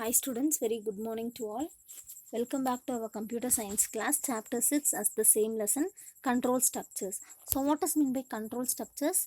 Hi students, very good morning to all. Welcome back to our computer science class, chapter 6 as the same lesson, control structures. So what does mean by control structures?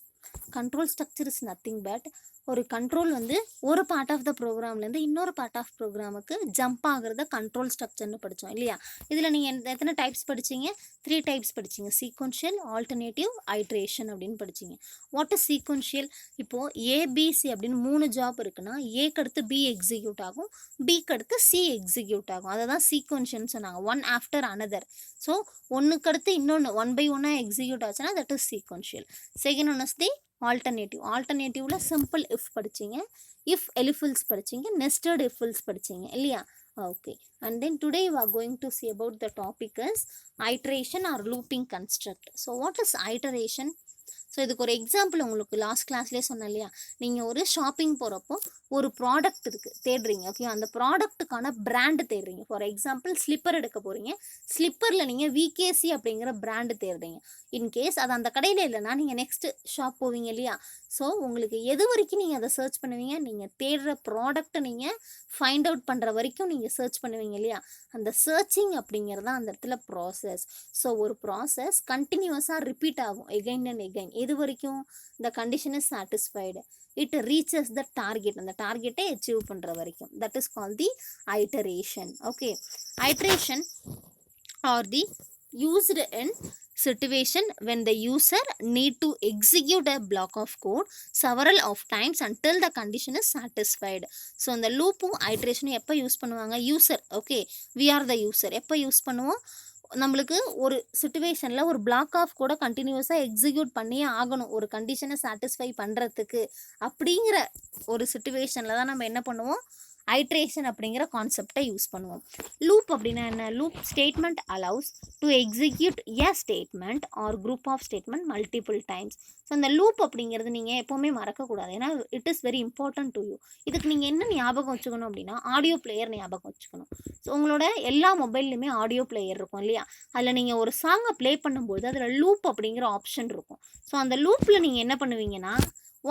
Control structure is nothing but ஒரு control வந்து ஒரு part of the ப்ரோக்ராம்லேருந்து இன்னொரு part of ப்ரோக்ராமுக்கு jump ஆகிறத control ஸ்ட்ரக்சர்னு படித்தோம் இல்லையா? இதில் நீங்கள் எத்தனை டைப்ஸ் படிச்சீங்க? 3 டைப்ஸ் படிச்சீங்க. சீக்வன்ஷியல், ஆல்டர்னேட்டிவ், ஐட்ரேஷன் அப்படின்னு படிச்சீங்க. What is sequential? இப்போது ஏபிசி அப்படின்னு 3 ஜாப் இருக்குன்னா ஏக்கு அடுத்து பி எக்ஸிக்யூட் ஆகும், பிக்கு அடுத்து சி எக்ஸிக்யூட் ஆகும். அதை தான் சீக்வன்ஷியல்னு சொன்னாங்க. One after another. ஸோ ஒன்றுக்கு அடுத்து இன்னொன்று 1 by 1 எக்ஸிக்யூட் ஆச்சுன்னா that is sequential. Second one is the alternative. ஆல்டர்னேட்டிவ்ல சிம்பிள் இஃப் படிச்சீங்க, இஃப் எலிஃபில்ஸ் படிச்சீங்க, நெஸ்டட் இஃபில்ஸ் படிச்சீங்க இல்லையா? Okay. And then today we are going to see about the topic is iteration or looping construct. So what is iteration? So இதுக்கு ஒரு example உங்களுக்கு last கிளாஸ்லேயே சொன்னேன் இல்லையா? நீங்கள் ஒரு ஷாப்பிங் போகிறப்போ ஒரு ப்ராடக்ட் இருக்குது தேடுறீங்க, ஓகே? அந்த ப்ராடக்ட்டுக்கான பிராண்டு தேடுறீங்க. ஃபார் எக்ஸாம்பிள் ஸ்லிப்பர் எடுக்க போகிறீங்க, ஸ்லிப்பரில் நீங்கள் விகேசி அப்படிங்கிற பிராண்டு தேடுறீங்க. இன்கேஸ் அது அந்த கடையில் இல்லைன்னா நீங்கள் நெக்ஸ்ட்டு ஷாப் போவீங்க இல்லையா? ஸோ உங்களுக்கு எது வரைக்கும் நீங்கள் அதை சர்ச் பண்ணுவீங்க? நீங்கள் தேடுற ப்ராடக்ட்டை நீங்கள் ஃபைண்ட் அவுட் பண்ணுற வரைக்கும் நீங்கள் சர்ச் பண்ணுவீங்க இல்லையா? அந்த சர்ச்சிங் அப்படிங்கிறது தான் அந்த இடத்துல ப்ராசஸ். ஸோ ஒரு ப்ராசஸ் கண்டினியூஸாக ரிப்பீட் ஆகும் எகைன் அண்ட் எகைன். எது வரைக்கும்? the condition is satisfied, it reaches the target, அந்த டார்கெட்டை அச்சீவ் பண்ணுற வரைக்கும். that is called the iteration. okay, iteration are the used in situation when the user need to execute a block of code several of times until the condition is satisfied. So இந்த லூப்பும் ஐட்ரேஷனும் எப்போ use பண்ணுவாங்க? User, okay, we are the user. எப்போ use பண்ணுவோம்? நம்மளுக்கு ஒரு சிச்சுவேஷனில் ஒரு black of கூட கண்டினியூஸாக எக்ஸிக்யூட் பண்ணியே ஆகணும் ஒரு கண்டிஷனை சாட்டிஸ்ஃபை பண்ணுறதுக்கு. அப்படிங்கிற ஒரு சிச்சுவேஷனில் தான் நம்ம என்ன பண்ணுவோம்? ஐட்ரேஷன் அப்படிங்கிற கான்செப்டை யூஸ் பண்ணுவோம். லூப் அப்படின்னா என்ன? Loop statement allows to execute a statement or group of statement multiple times. So அந்த லூப் அப்படிங்கிறது நீங்கள் எப்போவுமே மறக்கக்கூடாது, ஏன்னா it is very important to you. இதுக்கு நீங்கள் என்ன ஞாபகம் வச்சுக்கணும் அப்படின்னா ஆடியோ பிளேயர் ஞாபகம் வச்சுக்கணும். ஸோ உங்களோட எல்லா மொபைல்லையுமே ஆடியோ பிளேயர் இருக்கும் இல்லையா? அதில் நீங்கள் ஒரு சாங்கை ப்ளே பண்ணும்போது அதில் லூப் அப்படிங்கிற ஆப்ஷன் இருக்கும். ஸோ அந்த லூப்பில் நீங்கள் என்ன பண்ணுவீங்கன்னா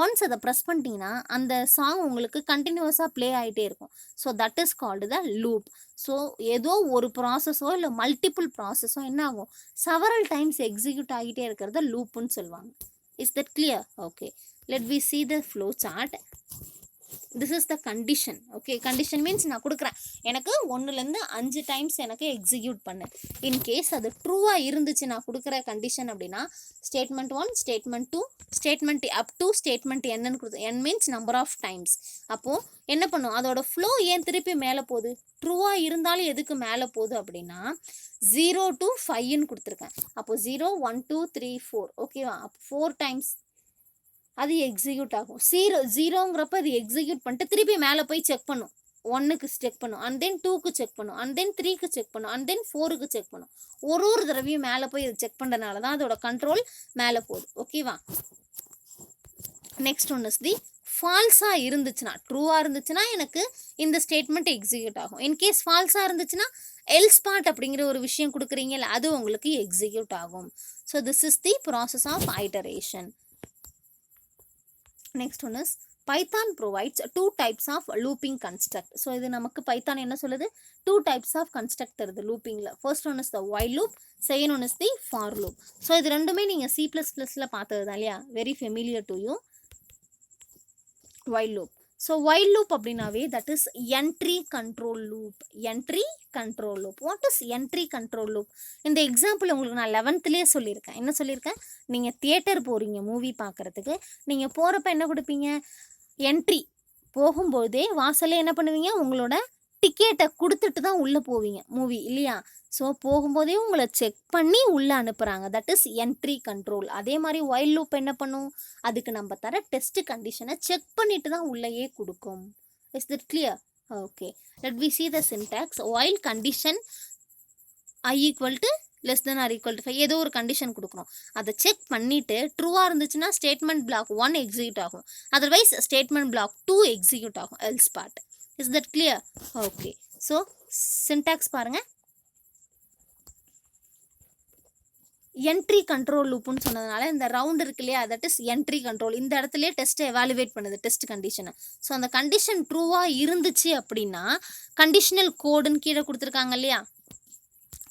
ஒன்ஸ் அதை ப்ரெஸ் பண்ணிட்டீங்கன்னா அந்த சாங் உங்களுக்கு கண்டினியூஸாக ப்ளே ஆகிட்டே இருக்கும். So that is called the loop. So ஏதோ ஒரு ப்ராசஸோ இல்லை மல்டிபிள் ப்ராசஸோ என்ன ஆகும்? செவரல் டைம்ஸ் எக்ஸிக்யூட் ஆகிட்டே இருக்கிறத லூப்புன்னு சொல்லுவாங்க. Is that clear? Okay, let we see the flow chart. this is the condition. okay, condition means நான் கொடுக்குறேன் எனக்கு 1லேருந்து 5 டைம்ஸ் எனக்கு எக்ஸிக்யூட் பண்ணு. இன்கேஸ் அது ட்ரூவாக இருந்துச்சு நான் கொடுக்குற கண்டிஷன் அப்படின்னா statement 1, statement 2, statement up to statement என்னன்னு கொடுத்து, n means number of times. அப்போது என்ன பண்ணும்? அதோட ஃப்ளோ ஏன் திருப்பி மேலே போகுது? ட்ரூவாக இருந்தாலும் எதுக்கு மேலே போகுது அப்படின்னா 0 to 5ன்னு கொடுத்துருக்கேன். அப்போது 0, 1, 2, 3, 4, ஓகேவா? அப்போ 4 டைம்ஸ் அது எக்ஸிக்யூட் ஆகும். ஜீரோங்கிறப்ப அது எக்ஸிக்யூட் பண்ணிட்டு திருப்பி மேலே போய் செக் பண்ணும். 1க்கு செக் பண்ணும், அண்ட் தென் 2க்கு செக் பண்ணும், அண்ட் தென் 3க்கு செக் பண்ணும், அண்ட் தென் 4க்கு செக் பண்ணும். ஒரு தடவையும் மேலே போய் இது செக் பண்ணுறதுனால தான் அதோட கண்ட்ரோல் மேலே போகுது. ஓகேவா? நெக்ஸ்ட் ஒன் இஸ் தி ஃபால்ஸாக இருந்துச்சுன்னா, ட்ரூவாக இருந்துச்சுன்னா எனக்கு இந்த ஸ்டேட்மெண்ட் எக்ஸிக்யூட் ஆகும். இன்கேஸ் ஃபால்ஸாக இருந்துச்சுன்னா எல்ஸ் பார்ட் அப்படிங்கிற ஒரு விஷயம் கொடுக்குறீங்கல்ல, அது உங்களுக்கு எக்ஸிக்யூட் ஆகும். So this is the process of iteration. Next one is Python provides 2 types of looping construct. ஸோ இது நமக்கு Python என்ன சொல்லுது? 2 types of construct தருது லூப்பிங்கில். First one is the while loop, second one is the for loop. So இது ரெண்டுமே நீங்கள் C++ல பார்த்தது தான் இல்லையா? Very familiar to you. while loop. So while loop அப்படின்னாவே that is entry control loop. Entry control loop. What is entry control loop? இந்த example உங்களுக்கு நான் 11லேயே சொல்லியிருக்கேன். என்ன சொல்லியிருக்கேன்? நீங்கள் தியேட்டர் போகிறீங்க மூவி பார்க்குறதுக்கு. நீங்கள் போகிறப்ப என்ன கொடுப்பீங்க? என்ட்ரி. போகும்போதே வாசலே என்ன பண்ணுவீங்க? உங்களோட டிக்கெட்டை கொடுத்துட்டு தான் உள்ளே போவீங்க மூவி இல்லையா? ஸோ போகும்போதே உங்களை செக் பண்ணி உள்ளே அனுப்புகிறாங்க. That is entry control. அதே மாதிரி while loop என்ன பண்ணும்? அதுக்கு நம்ம தர டெஸ்ட் கண்டிஷனை செக் பண்ணிட்டு தான் உள்ளேயே கொடுக்கும். Is that clear? Okay, let we see the syntax. while condition I equal to less than or equal to 5, ஏதோ ஒரு கண்டிஷன் கொடுக்குறோம். அதை செக் பண்ணிவிட்டு ட்ரூவாக இருந்துச்சுன்னா ஸ்டேட்மெண்ட் பிளாக் 1 எக்ஸிக்யூட் ஆகும், அதர்வைஸ் ஸ்டேட்மெண்ட் பிளாக் 2 எக்ஸிக்யூட் ஆகும் else part. Is that clear? Okay, so syntax பாருங்கள். Entry control லூப்புன்னு சொன்னதுனால இந்த ரவுண்ட் இருக்கு இல்லையா, தட் இஸ் என்ட்ரி கண்ட்ரோல். இந்த இடத்துலயே டெஸ்ட்டை எவாலுவேட் பண்ணுது, டெஸ்ட் கண்டிஷனை. ஸோ அந்த கண்டிஷன் ட்ரூவாக இருந்துச்சு அப்படின்னா கண்டிஷனல் கோடுன்னு கீழே கொடுத்துருக்காங்க இல்லையா,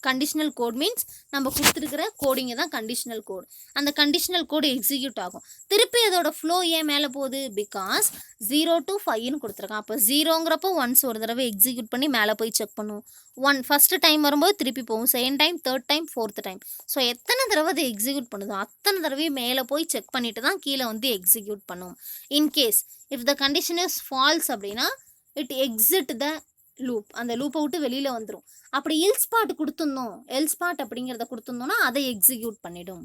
கண்டிஷனல் கோட் மீன்ஸ் நம்ம கொடுத்துருக்கிற கோடிங்க தான் கண்டிஷனல் கோட். அந்த கண்டிஷனல் கோடு எக்ஸிக்யூட் ஆகும். திருப்பி அதோட ஃப்ளோ ஏன் மேலே போகுது, பிகாஸ் 0 to 5ன்னு கொடுத்துருக்கான். அப்போ 0ங்கிறப்போ ஒன்ஸ் ஒரு தடவை எக்ஸிக்யூட் பண்ணி மேலே போய் செக் பண்ணும். ஃபஸ்ட்டு டைம் வரும்போது திருப்பி போகும், second time, third time, fourth time. So எத்தனை தடவை அதை எக்ஸிக்யூட் பண்ணுதோ அத்தனை தடவையும் மேலே போய் செக் பண்ணிட்டு தான் கீழே வந்து எக்ஸிக்யூட் பண்ணும். In case if the condition is false அப்படின்னா இட் எக்ஸிட் த லூப், அந்த லூப்பை விட்டு வெளியில் வந்துடும். அப்படி எல்ஸ் பார்ட் கொடுத்துருந்தோம், எல்ஸ் பார்ட் அப்படிங்கிறத கொடுத்துருந்தோம்னா அதை எக்ஸிக்யூட் பண்ணிடும்.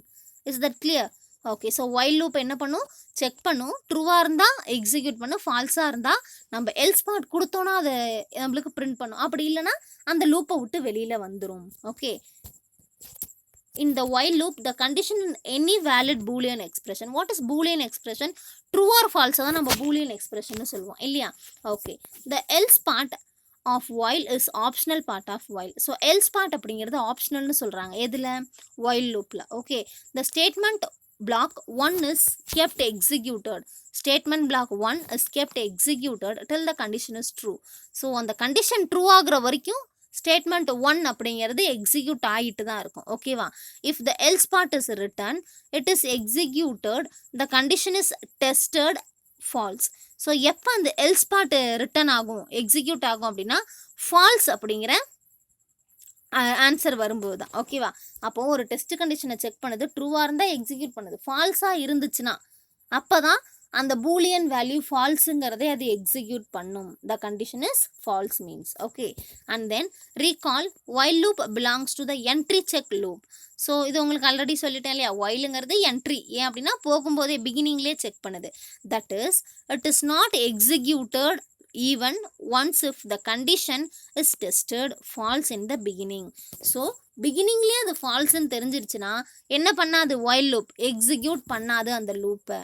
Is that clear? Okay. So while loop என்ன பண்ணும், செக் பண்ணும், ட்ரூவாக இருந்தால் எக்ஸிக்யூட் பண்ணும், ஃபால்ஸாக இருந்தால் நம்ம எல்ஸ் பார்ட் கொடுத்தோன்னா அதை நம்மளுக்கு பிரிண்ட் பண்ணும். அப்படி இல்லைன்னா அந்த லூப்பை விட்டு வெளியில் வந்துடும். Okay. In the while loop, the condition in any valid boolean expression. What is boolean expression? True or false தான் நம்ம boolean expression சொல்லுவோம் இல்லையா. Okay. The else part of while is optional part of while. So else part அப்படிங்கிறது ஆப்ஷனல்னு சொல்கிறாங்க எதில், while loopல. Okay. The statement block 1 is kept executed. Statement block 1 is kept executed till the condition is true. So அந்த condition true ஆகிற வரைக்கும் statement 1 அப்படிங்கிறது execute ஆகிட்டு தான் இருக்கும். ஓகேவா. If the else part is written it is executed, the condition is tested false. So எப்போ அந்த எல்ஸ் பார்ட் ரிட்டன் ஆகும், எக்ஸிக்யூட் ஆகும் அப்படின்னா ஃபால்ஸ் அப்படிங்கிற ஆன்சர் வரும்போது தான். ஓகேவா. அப்போது ஒரு டெஸ்ட் கண்டிஷனை செக் பண்ணுது, ட்ரூவாக இருந்தால் எக்ஸிக்யூட் பண்ணுது, ஃபால்ஸாக இருந்துச்சுன்னா அப்போ தான் அந்த பூலியன் வேல்யூ ஃபால்ஸுங்கிறதே அது எக்ஸிக்யூட் பண்ணும். த condition is false means. Okay. And then recall while loop belongs to the entry check loop. So இது உங்களுக்கு ஆல்ரெடி சொல்லிட்டேன் இல்லையா, வைலுங்கிறது என்ட்ரி. ஏன் அப்படின்னா போகும்போதே பிகினிங்லேயே செக் பண்ணுது. That is it is not executed even once if the condition is tested false in the beginning. So பிகினிங்லேயே அது ஃபால்ஸ்ன்னு தெரிஞ்சிருச்சுன்னா என்ன பண்ணாது, while loop எக்ஸிக்யூட் பண்ணாது அந்த லூப்பை.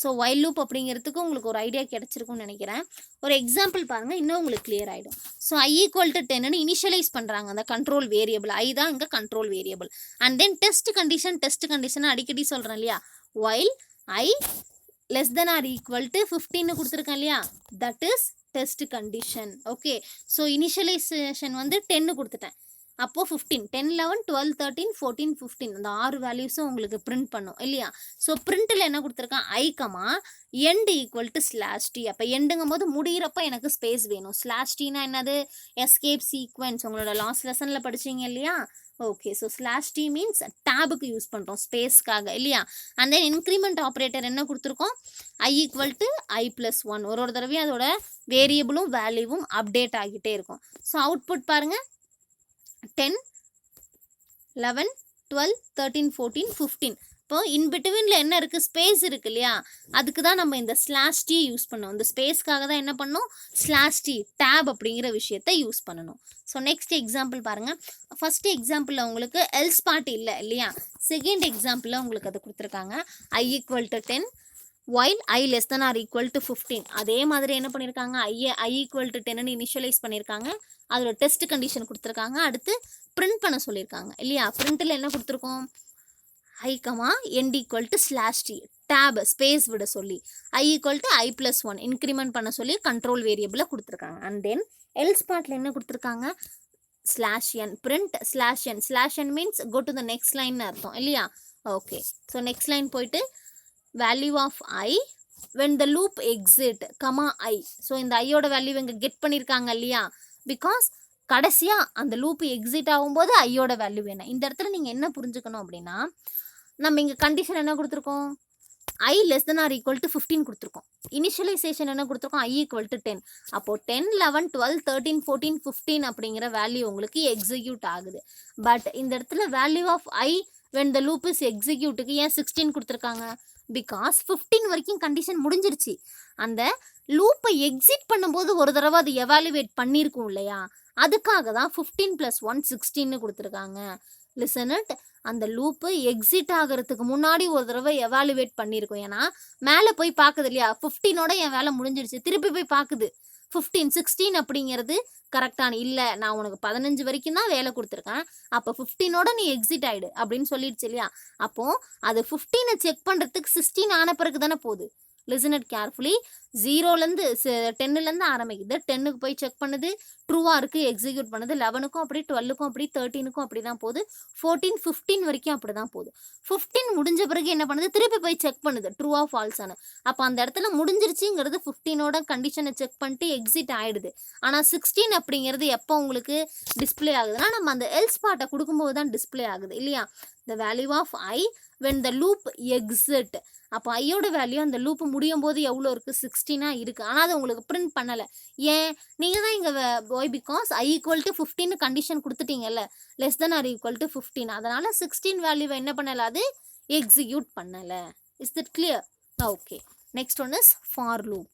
ஸோ while loop அப்படிங்கிறதுக்கு உங்களுக்கு ஒரு ஐடியா கிடச்சிருக்கும்னு நினைக்கிறேன். ஒரு எக்ஸாம்பிள் பாருங்கள், இன்னும் உங்களுக்கு கிளியர் ஆகிடும். ஸோ i = 10ன்னு இனிஷியலைஸ் பண்ணுறாங்க அந்த கண்ட்ரோல் வேரியபிள். i தான் இங்கே control variable. And then test condition அடிக்கடி சொல்கிறேன் இல்லையா, while i less than or equal to 15 கொடுத்துருக்கேன் இல்லையா, that is test condition. Okay. So initialisation வந்து 10 கொடுத்துட்டேன், அப்போது 15, 10, 11, 12, 13, 14, 15 அந்த 6 வேல்யூஸும் உங்களுக்கு பிரிண்ட் பண்ணும் இல்லையா. ஸோ பிரிண்ட்டில் என்ன கொடுத்துருக்கான், i, end = /t. அப்போ எண்டுங்கும் போது முடிகிறப்ப எனக்கு ஸ்பேஸ் வேணும். /tனா என்னது, எஸ்கேப் சீக்வென்ஸ், உங்களோட லாஸ்ட் லெசனில் படிச்சிங்க இல்லையா. ஓகே. ஸோ /t மீன்ஸ் டேபுக்கு யூஸ் பண்ணுறோம், ஸ்பேஸ்க்காக இல்லையா. அண்ட் தென் இன்க்ரிமெண்ட் ஆப்ரேட்டர் என்ன கொடுத்துருக்கோம், i = i+1. ஒரு தடவையும் அதோட வேரியபிளும் வேல்யூவும் அப்டேட் ஆகிட்டே இருக்கும். ஸோ அவுட்புட் பாருங்கள், 10, 11, 12, 13, 14, 15. இப்போ இன்பிட்வீனில் என்ன இருக்குது, ஸ்பேஸ் இருக்குது இல்லையா, அதுக்கு தான் நம்ம இந்த /t யூஸ் பண்ணோம். இந்த ஸ்பேஸ்க்காக தான் என்ன பண்ணோம், /t டேப் அப்படிங்கிற விஷயத்தை யூஸ் பண்ணணும். ஸோ நெக்ஸ்ட் எக்ஸாம்பிள் பாருங்கள். ஃபஸ்ட்டு எக்ஸாம்பிளில் உங்களுக்கு எல்ஸ் பார்ட் இல்லை இல்லையா, செகண்ட் எக்ஸாம்பிளில் உங்களுக்கு அதை கொடுத்துருக்காங்க. i = 10 while i less than or equal to 15. அதே மாதிரி என்ன பண்ணியிருக்காங்க, i = 10ன்னு இனிஷியலைஸ் பண்ணியிருக்காங்க, அதோட டெஸ்ட் கண்டிஷன் கொடுத்துருக்காங்க, அடுத்து பிரிண்ட் பண்ண சொல்லியிருக்காங்க இல்லையா. பிரிண்ட்டில் என்ன கொடுத்துருக்கோம், i, end =/t tape space விட சொல்லி, i = i+1 இன்க்ரிமெண்ட் பண்ண சொல்லி கண்ட்ரோல் வேரியபிளை கொடுத்துருக்காங்க. அண்ட் தென் எல்ஸ் பார்ட்டில் என்ன கொடுத்துருக்காங்க, /n print /n means go to the next line அர்த்தம் இல்லையா. ஓகே. ஸோ நெக்ஸ்ட் லைன் போயிட்டு value of i when the loop exit, i. So இந்த ஐயோட வேல்யூ இங்கே கெட் பண்ணியிருக்காங்க இல்லையா, பிகாஸ் கடைசியாக அந்த லூப் எக்ஸிட் ஆகும்போது ஐயோட வேல்யூ வேணும். இந்த இடத்துல நீங்கள் என்ன புரிஞ்சுக்கணும் அப்படின்னா, நம்ம இங்கே கண்டிஷன் என்ன கொடுத்துருக்கோம், i less than or equal to 15 கொடுத்துருக்கோம். இனிஷியலைசேஷன் என்ன கொடுத்துருக்கோம், i = 10. அப்போது 10, 11, 12, 13, 14, 15 அப்படிங்கிற வேல்யூ உங்களுக்கு எக்ஸிக்யூட் ஆகுது. பட் இந்த இடத்துல value of i when the loop is executeக்கு ஏன் 16 கொடுத்துருக்காங்க, பிகாஸ் 15 வரைக்கும் கண்டிஷன் முடிஞ்சிருச்சு. அந்த லூப்பை எக்ஸிட் பண்ணும்போது ஒரு தடவை அது எவாலுவேட் பண்ணியிருக்கும் இல்லையா, அதுக்காக தான் 15 + 1 16 கொடுத்துருக்காங்க. லிசன் இட், அந்த லூப்பு எக்ஸிட் ஆகிறதுக்கு முன்னாடி ஒரு தடவை எவாலுவேட் பண்ணியிருக்கோம். ஏன்னா மேலே போய் பார்க்குது இல்லையா, 15ஓட என் வேலை முடிஞ்சிருச்சு, திருப்பி போய் பார்க்குது 15 16 அப்படிங்கிறது கரெக்டான இல்லை, நான் உனக்கு 15 வரைக்கும் தான் வேலை கொடுத்துருக்கேன், அப்போ 15ஓட நீ எக்ஸிட் ஆகிடு அப்படின்னு சொல்லிடுச்சு இல்லையா. அப்போது அது 15 செக் பண்ணுறதுக்கு 16 ஆன பிறகு தானே போகுது. Listen it carefully. 0லேருந்து 10லேருந்து ஆரம்பிக்குது, 10க்கு போய் செக் பண்ணுது, ட்ரூவாக இருக்குது, எக்ஸிக்யூட் பண்ணுது. 11க்கும் அப்படி, 12க்கும் அப்படி, 13க்கும் அப்படி தான் போகுது, 14 15 வரைக்கும் அப்படி தான் போகுது. 15 முடிஞ்ச பிறகு என்ன பண்ணுது, திருப்பி போய் செக் பண்ணுது ட்ரூவா ஃபால்ஸானு. அப்போ அந்த இடத்துல முடிஞ்சிருச்சுங்கிறது 15ஓட கண்டிஷனை செக் பண்ணிட்டு எக்ஸிட் ஆகிடுது. ஆனால் 16 அப்படிங்கிறது எப்போ உங்களுக்கு டிஸ்பிளே ஆகுதுன்னா, நம்ம அந்த எல்ஸ் பார்ட்டை கொடுக்கும்போது தான் டிஸ்பிளே ஆகுது இல்லையா. The value of i when the loop exit. அப்போ ஐயோட வேல்யூ அந்த லூப் முடியும் போது எவ்வளோ இருக்குது, 16 இருக்குது. ஆனால் அது உங்களுக்கு பிரிண்ட் பண்ணலை. ஏன், நீங்கள் தான் இங்கே why because I equal to 15 condition கொடுத்துட்டீங்கல்ல, less than or equal to 15. அதனால் 16 வேல்யூவை என்ன பண்ணலை, அது எக்ஸிக்யூட் பண்ணலை. Is that clear? Okay. Next one is for loop.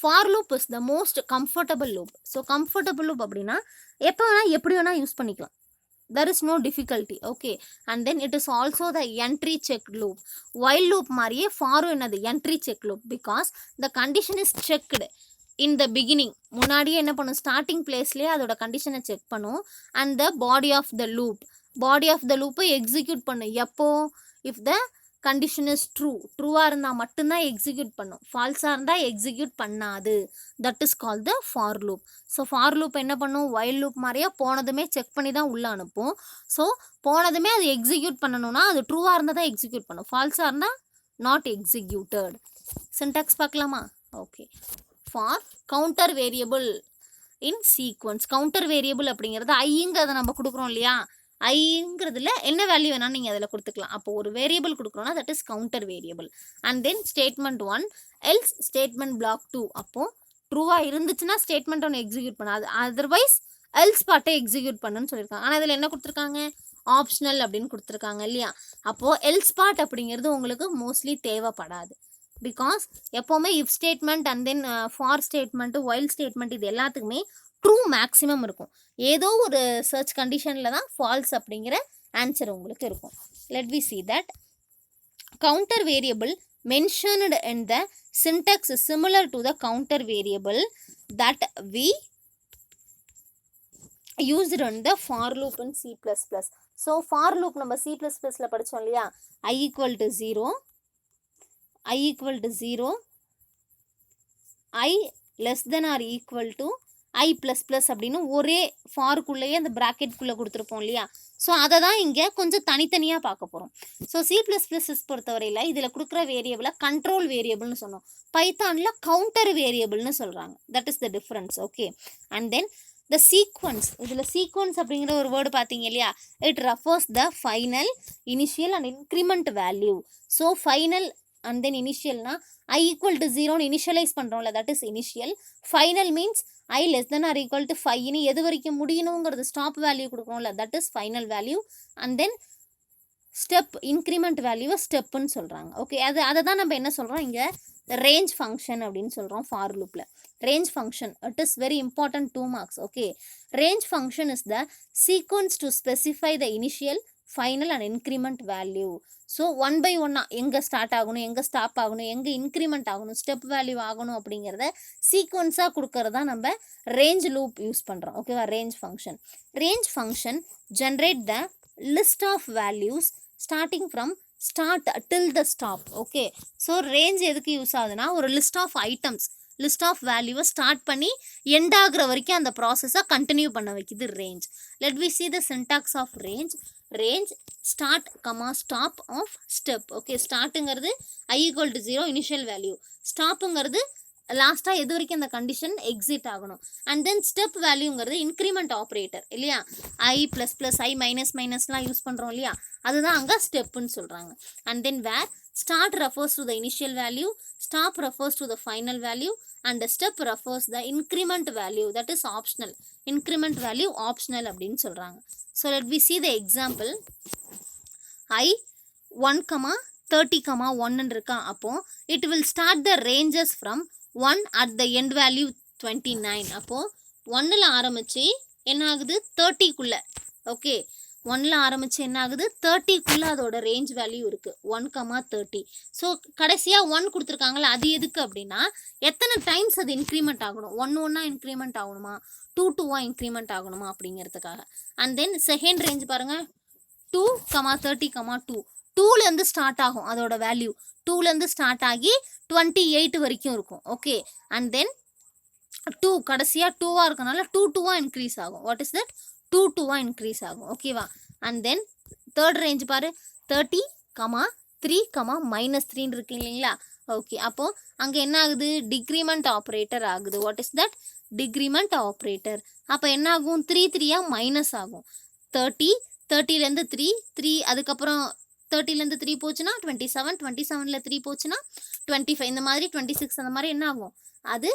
For loop is the most comfortable loop. So comfortable loop அப்படின்னா எப்போ வேணால் எப்படி வேணால் யூஸ் பண்ணிக்கலாம். There is no difficulty. Okay, and then it is also the entry check loop. While loop மாதிரியே ஃபாரும் என்னது, entry check loop, because the condition is checked in the beginning. முன்னாடியே என்ன பண்ணும், ஸ்டார்டிங் பிளேஸ்லேயே அதோட கண்டிஷனை செக் பண்ணும். and the body of the loop execute பண்ணும். எப்போ, if the condition is ட்ரூவாக இருந்தால் மட்டும்தான் எக்ஸிக்யூட் பண்ணும், ஃபால்ஸாக இருந்தால் எக்ஸிக்யூட் பண்ணாது. That is call the for loop. So for loop என்ன பண்ணும், வைல் லூப் மாதிரியே போனதுமே செக் பண்ணி தான் உள்ளே அனுப்பும். ஸோ போனதுமே அது எக்ஸிக்யூட் பண்ணணும்னா அது ட்ரூவாக இருந்தால் தான் எக்ஸிக்யூட் பண்ணும், ஃபால்ஸாக இருந்தால் நாட் எக்ஸிக்யூட்டட். சின்டாக்ஸ் பார்க்கலாமா? Okay. For counter variable in sequence. Counter variable அப்படிங்கிறது ஐங்கிறத நம்ம கொடுக்குறோம் இல்லையா, ஐங்கிறதுல என்ன வேல்யூ வேணாலும் நீங்கள் அதில் கொடுத்துக்கலாம். அப்போ ஒரு வேரியபிள் கொடுக்குறோன்னா that is counter variable. And then statement 1 else statement block 2. அப்போது ட்ரூவாக இருந்துச்சுன்னா ஸ்டேட்மெண்ட் 1 எக்ஸிக்யூட் பண்ணாது, அதர்வைஸ் எல்ஸ் பார்ட்டை எக்ஸிக்யூட் பண்ணுன்னு சொல்லியிருக்காங்க. ஆனால் இதில் என்ன கொடுத்துருக்காங்க, ஆப்ஷனல் அப்படின்னு கொடுத்துருக்காங்க இல்லையா. அப்போது எல்ஸ் பார்ட் அப்படிங்கிறது உங்களுக்கு மோஸ்ட்லி தேவைப்படாது. பிகாஸ் எப்போவுமே if statement and then for statement while statement இது எல்லாத்துக்குமே ட்ரூ மேக்ஸிமம் இருக்கும். ஏதோ ஒரு சர்ச் கண்டிஷனில் தான் ஃபால்ஸ் அப்படிங்கிற ஆன்சர் உங்களுக்கு இருக்கும். Let we see that counter variable mentioned in the syntax is similar to the counter variable that we used in the for loop in C++. So for loop நம்ம C++ல படித்தோம் இல்லையா, I equal to 0, I less than or equal to I plus plus அப்படின்னு ஒரே ஃபாருக்குள்ளேயே அந்த ப்ராக்கெட்குள்ளே கொடுத்துருப்போம் இல்லையா. So அதை தான் இங்கே கொஞ்சம் தனித்தனியாக பார்க்க போகிறோம். ஸோ C++ பொறுத்தவரையில் இதில் கொடுக்குற வேரியபிளை கண்ட்ரோல் வேரியபிள்னு சொன்னோம், பைத்தானில் கவுண்டர் வேரியபிள்னு சொல்கிறாங்க. That is the difference. Okay. And then the sequence, இதில் சீக்வன்ஸ் அப்படிங்கிற ஒரு வேர்டு பார்த்தீங்க இல்லையா, it refers the final, initial and increment value. So final and then இனிஷியல்னா I equal to 0ன்னு இனிஷியலைஸ் பண்ணுறோம்ல, that is initial. Final means I less than or equal to 5ன்னு எது வரைக்கும் முடியணுங்கிறது ஸ்டாப் வேல்யூ கொடுக்குறோம்ல, that is final value. And then step, increment வேல்யூவை ஸ்டெப்புன்னு சொல்கிறாங்க. ஓகே, அதை தான் நம்ம என்ன சொல்கிறோம் இங்கே, ரேஞ்ச் ஃபங்க்ஷன் அப்படின்னு சொல்கிறோம் ஃபார் லூப்பில். Range function, it is very important, 2 marks. Okay, range function is the sequence to specify the initial, final and increment value. So 1 by 1 எங்கே ஸ்டார்ட் ஆகணும், எங்கே ஸ்டாப் ஆகணும், எங்கே இன்க்ரிமெண்ட் ஆகணும், ஸ்டெப் வேல்யூ ஆகணும் அப்படிங்கிறத சீக்வன்ஸாக கொடுக்கறதா நம்ம ரேஞ்ச் லூப் யூஸ் பண்ணுறோம். ஓகேவா, range function. Range function generate the list of values starting from start till the stop. Okay, so range எதுக்கு யூஸ் ஆகுதுன்னா, ஒரு list of items, list of வேல்யூவை ஸ்டார்ட் பண்ணி எண்ட் ஆகிற வரைக்கும் அந்த ப்ராசஸை கண்டினியூ பண்ண வைக்குது range. Let we see the syntax of range. range start comma stop of step. Okay, ஸ்டார்ட்டுங்கிறது I equal to 0 initial value, ஸ்டாப்புங்கிறது லாஸ்ட்டாக எது வரைக்கும் அந்த கண்டிஷன் எக்ஸிட் ஆகணும். அண்ட் தென் ஸ்டெப் வேல்யூங்கிறது இன்க்ரிமெண்ட் ஆப்ரேட்டர் இல்லையா, I plus plus I minus மைனஸ்லாம் யூஸ் பண்ணுறோம் இல்லையா, அதுதான் அங்கே ஸ்டெப்புன்னு சொல்கிறாங்க. And then where start refers to the initial value, stop refers to the final value, and the step refers the increment value, that is optional. Increment value optional அப்படின்னு சொல்கிறாங்க. So let we see the example. I 1, 30, 1 இருக்கா, அப்போ it will start the ranges from 1 at the end value 29. அப்போ 1ல் ஆரம்பித்து என்ன ஆகுது, 30க்குள்ளே. Okay, 1ல் ஆரம்பிச்சு என்ன ஆகுது 30க்குள்ளே அதோட ரேஞ்ச் வேல்யூ இருக்குது 1,30. ஸோ கடைசியாக 1 கொடுத்துருக்காங்களா, அது எதுக்கு அப்படின்னா எத்தனை டைம்ஸ் அது இன்க்ரிமெண்ட் ஆகணும், 1 இன்க்ரிமெண்ட் ஆகணுமா, 2 இன்க்ரிமெண்ட் ஆகணுமா அப்படிங்கிறதுக்காக. அண்ட் தென் செகண்ட் ரேஞ்ச் பாருங்கள் 2,30,2 2லேருந்து ஸ்டார்ட் ஆகும் அதோட வேல்யூ, 2லேருந்து ஸ்டார்ட் ஆகி 28 வரைக்கும் இருக்கும். ஓகே, அண்ட் தென் 2 கடைசியாக 2 இருக்கனால 2 இன்க்ரீஸ் ஆகும். வாட் இஸ் தட், 2 இன்க்ரீஸ் ஆகும். ஓகேவா. அண்ட் தென் தேர்ட் ரேஞ்ச் பாரு 30, 3, -3 இருக்கு இல்லைங்களா. ஓகே, அப்போது அங்கே என்ன ஆகுது, டிக்ரிமெண்ட் ஆப்ரேட்டர் ஆகுது. What is that, decrement operator. அப்போ என்ன ஆகும், 3 மைனஸ் ஆகும். 30லேருந்து 3 அதுக்கப்புறம் 30லேருந்து 3 போச்சுன்னா 27, 27ல் 3 போச்சுன்னா 25, இந்த மாதிரி 26 அந்த மாதிரி என்ன ஆகும், அது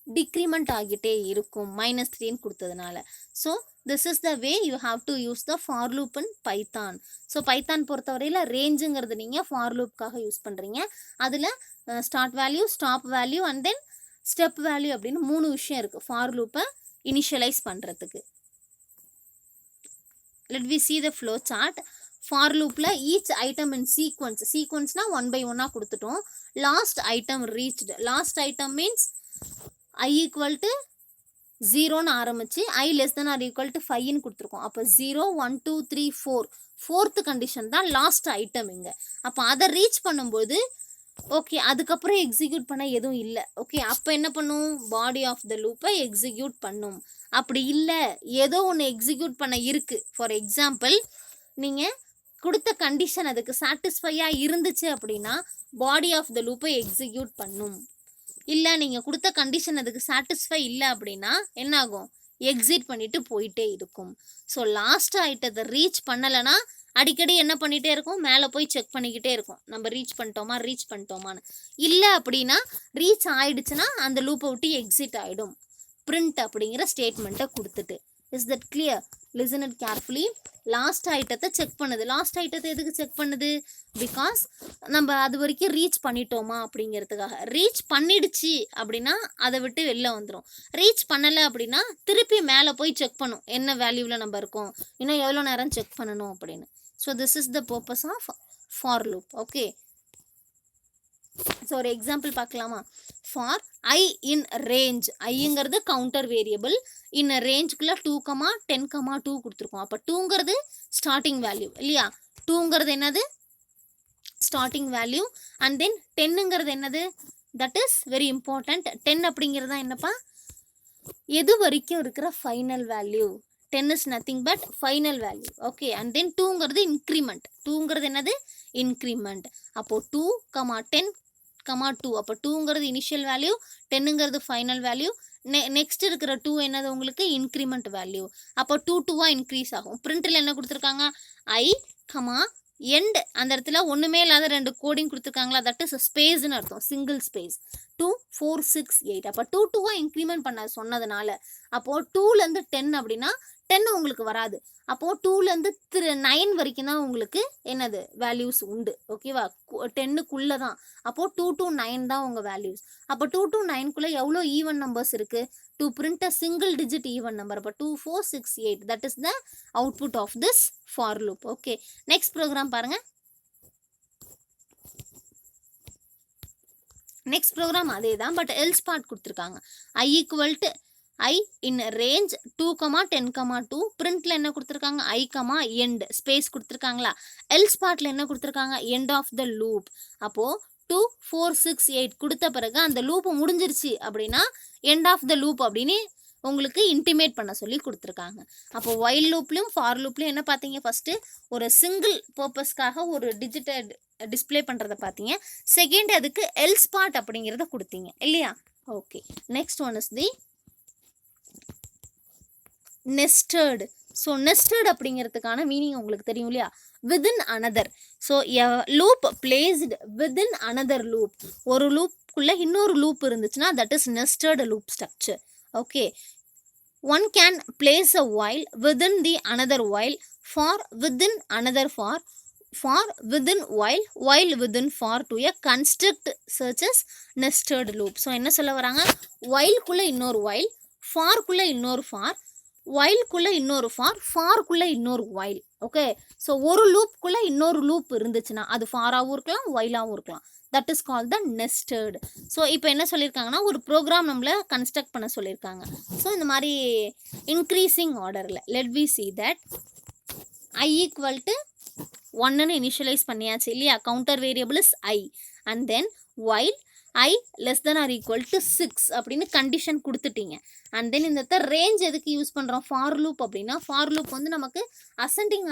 டிக்ரிமெண்ட் ஆகிட்டே இருக்கும் -3 கொடுத்ததுனால. So this is the way you have to use the for loop in Python. So Python பொறுத்தவரையில் ரேஞ்சுங்கிறது நீங்கள் ஃபார் லூப்காக யூஸ் பண்ணுறீங்க. அதில் start value, stop value and then step value அப்படின்னு 3 விஷயம் இருக்குது ஃபார் லூப்பை இனிஷியலைஸ் பண்ணுறதுக்கு. Let we see the flow chart. For லூப்பில் ஈச் ஐட்டம் இன் சீக்வன்ஸ்னால் 1 by 1 கொடுத்துட்டோம். Last item reached, last item means i = 0ன்னு ஆரம்பிச்சு i <= 5ன்னு கொடுத்துருக்கோம். அப்போ 0, 1, 2, 3, 4 4th கண்டிஷன் தான் லாஸ்ட் ஐட்டம் இங்கே. அப்போ அதை ரீச் பண்ணும்போது ஓகே, அதுக்கப்புறம் எக்ஸிக்யூட் பண்ண எதுவும் இல்லை. ஓகே, அப்போ என்ன பண்ணும், பாடி ஆஃப் த லூப்பை எக்ஸிக்யூட் பண்ணும். அப்படி இல்லை, ஏதோ ஒன்று எக்ஸிக்யூட் பண்ண இருக்குது. ஃபார் எக்ஸாம்பிள், நீங்கள் கொடுத்த கண்டிஷன் அதுக்கு சாட்டிஸ்ஃபையாக இருந்துச்சு அப்படின்னா பாடி ஆஃப் த லூப்பை எக்ஸிக்யூட் பண்ணும். இல்லை நீங்கள் கொடுத்த கண்டிஷன் அதுக்கு சாட்டிஸ்ஃபை இல்லை அப்படின்னா என்ன ஆகும், எக்ஸிட் பண்ணிவிட்டு போயிட்டே இருக்கும். ஸோ லாஸ்ட் ஐட்டத்தை ரீச் பண்ணலைன்னா அடிக்கடி என்ன பண்ணிகிட்டே இருக்கும், மேலே போய் செக் பண்ணிக்கிட்டே இருக்கும், நம்ம ரீச் பண்ணிட்டோமான்னு. இல்லை அப்படின்னா ரீச் ஆயிடுச்சுன்னா அந்த லூப்பை விட்டு எக்ஸிட் ஆகிடும், பிரிண்ட் அப்படிங்கிற ஸ்டேட்மெண்ட்டை கொடுத்துட்டு. Is that clear? Listen it carefully. Last ஐட்டத்தை செக் பண்ணுது. லாஸ்ட் ஐட்டத்தை எதுக்கு செக் பண்ணுது, பிகாஸ் நம்ம அது வரைக்கும் ரீச் பண்ணிட்டோமா அப்படிங்கிறதுக்காக. ரீச் பண்ணிடுச்சு அப்படின்னா அதை விட்டு வெளில வந்துடும். ரீச் பண்ணலை அப்படின்னா திருப்பி மேலே போய் செக் பண்ணும், என்ன வேல்யூவில் நம்ம இருக்கோம், இன்னும் எவ்வளோ நேரம் செக் பண்ணணும் அப்படின்னு. So this is the purpose of for loop. Okay, so ஒரு எக்ஸாம்பிள் பார்க்கலாமா. ஃபார் ஐ இன் ரேஞ்ச், ஐங்கிறது கவுண்டர் வேரியபிள், இன் ரேஞ்சுக்குள்ளே 2, 10, 2 கொடுத்துருக்கோம். அப்போ 2ங்கிறது ஸ்டார்டிங் வேல்யூ இல்லையா, 2ங்கிறது என்னது, ஸ்டார்டிங் வேல்யூ. அண்ட் தென் 10ங்கிறது என்னது, தட் இஸ் வெரி இம்பார்ட்டண்ட். 10 அப்படிங்கிறது தான் என்னப்பா, எது வரைக்கும் இருக்கிற final value. 10 is nothing but final value. Okay, and then 2ங்கிறது இன்க்ரிமெண்ட். 2ங்கிறது என்னது, இன்க்ரிமெண்ட். அப்போது 2, 10, 2. அப்போ 2ங்கிறது இனிஷியல் வேல்யூ, 10ங்கிறது ஃபைனல் வேல்யூ. நெக்ஸ்ட் இருக்கிற 2 என்னது உங்களுக்கு, இன்க்ரிமெண்ட் வேல்யூ. அப்போ 2 இன்க்ரீஸ் ஆகும். பிரிண்டில் என்ன கொடுத்துருக்காங்க, ஐ எண்ட், அந்த இடத்துல ஒன்றுமே இல்லாத 2 கோடிங் கொடுத்துருக்காங்களா, தட் இஸ் ஸ்பேஸ்ன்னு அர்த்தம், சிங்கிள் ஸ்பேஸ். 2, 4, 6, 8. அப்போ 2 இன்க்ரிமெண்ட் பண்ண சொன்னதுனால அப்போது 2லேருந்து 10 அப்படின்னா 10 உங்களுக்கு வராது. அப்போது 2லேருந்து 9 வரைக்கும் தான் உங்களுக்கு என்னது வேல்யூஸ் உண்டு. ஓகேவா, 10க்குள்ளே தான். அப்போது 2 to 9 தான் உங்கள் வேல்யூஸ். அப்போ 2 to 9க்குள்ளே எவ்வளோ ஈவன் நம்பர்ஸ் இருக்குது, to print a single digit even number. அப்போ 2, 4, 6, 8 that is the output of this for loop. Okay, next program பாருங்க. next program அதே தான், பட் else part கொடுத்துருக்காங்க. I equal to I in range 2, 10, 2. printல என்ன கொடுத்துருக்காங்க, I, end space கொடுத்துருக்காங்களா. else partல என்ன கொடுத்துருக்காங்க, end of the loop. அப்போது 2, 4, 6, 8 கொடுத்த பிறகு அந்த லூப் முடிஞ்சிருச்சு அப்படின்னா end of the loop அப்படின்னு உங்களுக்கு இன்டிமேட் பண்ண சொல்லி கொடுத்துருக்காங்க. அப்போ while லூப்லையும் ஃபார் லூப்லையும் என்ன பார்த்தீங்க, ஃபஸ்ட்டு ஒரு சிங்கிள் பர்பஸ்க்காக ஒரு டிஜிட்டை டிஸ்பிளே பண்ணுறதை பார்த்தீங்க. செகண்ட் அதுக்கு எல்ஸ் பார்ட் அப்படிங்கிறத கொடுத்தீங்க இல்லையா. Okay, next one is the nested. So nested அப்படிங்கிறதுக்கான மீனிங் உங்களுக்கு தெரியும் இல்லையா, within another. So loop placed within another loop. ஒரு லூப்புக்குள்ளே இன்னொரு லூப் இருந்துச்சுன்னா that is nested loop structure. Okay, one can place a while within the another while, for within another for within while within for to a construct such as nested loop. So என்ன சொல்ல வராங்க, whileக்குள்ளே இன்னொரு while, forக்குள்ளே இன்னொரு for, whileக்குள்ளே இன்னொரு ஃபார்க்குள்ளே இன்னொரு while. Okay, so ஒரு லூப்புக்குள்ளே இன்னொரு loop இருந்துச்சுன்னா அது ஃபாராகவும் இருக்கலாம் whileஆகவும் இருக்கலாம். That is called the nested. So இப்போ என்ன சொல்லியிருக்காங்கன்னா ஒரு ப்ரோக்ராம் நம்மளை கன்ஸ்ட்ரக்ட் பண்ண சொல்லியிருக்காங்க. ஸோ இந்த மாதிரி இன்க்ரீஸிங் ஆர்டரில் let we see that I equal to 1ன்னு இனிஷியலைஸ் பண்ணியாச்சு இல்லையா, counter variable is I and then while I less than or equal to 6 அப்படின்னு கண்டிஷன் கொடுத்துட்டீங்க. அண்ட் தென் இந்த ரேஞ்ச் எதுக்கு யூஸ் பண்ணுறோம், ஃபார் லூப் அப்படின்னா ஃபார் லூப் வந்து நமக்கு அசெண்டிங்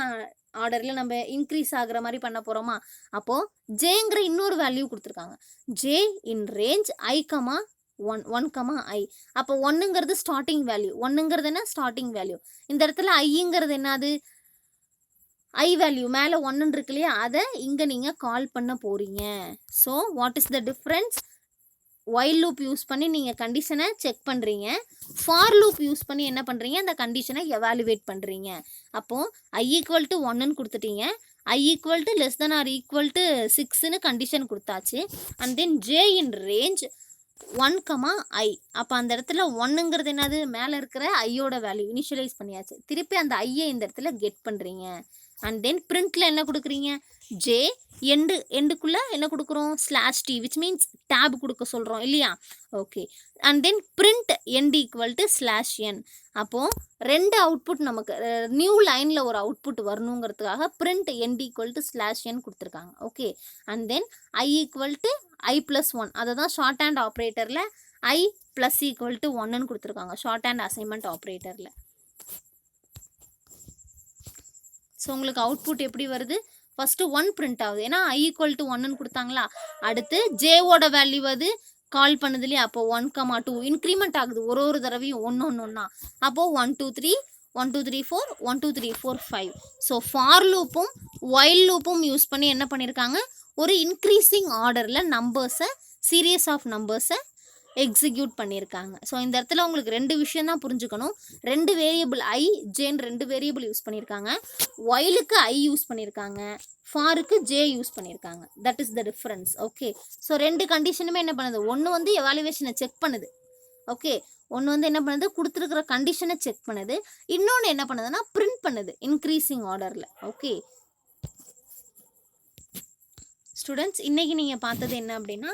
ஆர்டரில் நம்ம இன்க்ரீஸ் ஆகுற மாதிரி பண்ண போகிறோமா, அப்போது ஜேங்கிற இன்னொரு வேல்யூ கொடுத்துருக்காங்க. J in range I, 1, I. அப்போ 1ங்கிறது ஸ்டார்டிங் வேல்யூ, 1ங்கிறது என்ன ஸ்டார்டிங் வேல்யூ. இந்த இடத்துல ஐங்கிறது என்னது ஐ வேல்யூ, மேலே 1 இருக்கு இல்லையா, அதை இங்கே நீங்கள் கால் பண்ண போகிறீங்க. So what is the difference, while loop use பண்ணி நீங்கள் கண்டிஷனை செக் பண்ணுறீங்க, ஃபார் லூப் யூஸ் பண்ணி என்ன பண்ணுறீங்க, அந்த கண்டிஷனை எவாலுவேட் பண்ணுறீங்க. அப்போது I ஈக்குவல் டு 1ன்னு கொடுத்துட்டீங்க, I equal to less than or equal to 6ன்னு கண்டிஷன் கொடுத்தாச்சு. And then J in range 1, I. அப்போ அந்த இடத்துல 1ங்கிறது என்னது, மேலே இருக்கிற ஐயோட வேல்யூ இனிஷியலைஸ் பண்ணியாச்சு. திருப்பி அந்த ஐயை இந்த இடத்துல கெட் பண்ணுறீங்க. அண்ட் தென் பிரிண்ட்டில் என்ன கொடுக்குறீங்க, ஜே எண்டுக்குள்ளே என்ன கொடுக்குறோம், /t விச் மீன்ஸ் டேப் கொடுக்க சொல்கிறோம் இல்லையா. Okay, and then print end equal to /n. அப்போது ரெண்டு அவுட்புட் நமக்கு நியூ லைனில் ஒரு அவுட்புட் வரணுங்கிறதுக்காக print end equal to /n கொடுத்துருக்காங்க. Okay, and then I equal to I + 1, அதை தான் ஷார்ட் ஹேண்ட் ஆப்ரேட்டரில் I + ஈக்குவல் டு 1ன்னு கொடுத்துருக்காங்க ஷார்ட் ஹேண்ட் அசைன்மெண்ட் ஆப்ரேட்டரில். ஸோ உங்களுக்கு அவுட்புட் எப்படி வருது, ஃபஸ்ட்டு 1 பிரிண்ட் ஆகுது, ஏன்னா I ஈக்குவல் டு 1ன்னு கொடுத்தாங்களா. அடுத்து ஜேவோட வேல்யூ அது கால் பண்ணுது இல்லையா, அப்போ 1, 2 இன்க்ரிமெண்ட் ஆகுது ஒரு தடவையும் ஒன்றா. அப்போது 1, 2, 3, 1, 2, 3, 4, 1, 2, 3, 4, 5. ஸோ ஃபார் லூப்பும் while லூப்பும் யூஸ் பண்ணி என்ன பண்ணியிருக்காங்க, ஒரு இன்க்ரீஸிங் ஆர்டரில் நம்பர்ஸை, சீரியஸ் ஆஃப் நம்பர்ஸை எக்ஸிக்யூட் பண்ணியிருக்காங்க. ஸோ இந்த இடத்துல உங்களுக்கு 2 விஷயம் தான் புரிஞ்சுக்கணும். 2 வேரியபிள் I, ஜேன்னு 2 வேரியபிள் யூஸ் பண்ணியிருக்காங்க. whileக்கு I யூஸ் பண்ணியிருக்காங்க, ஃபாருக்கு J யூஸ் பண்ணியிருக்காங்க. That is the difference. Okay, so 2 கண்டிஷனுமே என்ன பண்ணுது, ஒன்று வந்து எவாலுவேஷனை செக் பண்ணுது. ஓகே, ஒன்று வந்து என்ன பண்ணுது, கொடுத்துருக்கிற கண்டிஷனை செக் பண்ணுது, இன்னொன்று என்ன பண்ணுதுன்னா பிரிண்ட் பண்ணுது இன்க்ரீஸிங் ஆர்டரில். ஓகே ஸ்டூடெண்ட்ஸ், இன்றைக்கி நீங்கள் பார்த்தது என்ன அப்படின்னா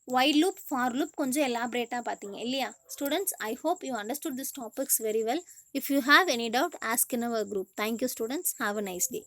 while loop, for loop கொஞ்சம் elaborate-ஆ பார்த்தீங்க இல்லையா. Students, I hope you understood these topics very well. If you have any doubt, ask in our group. Thank you students. Have a nice day.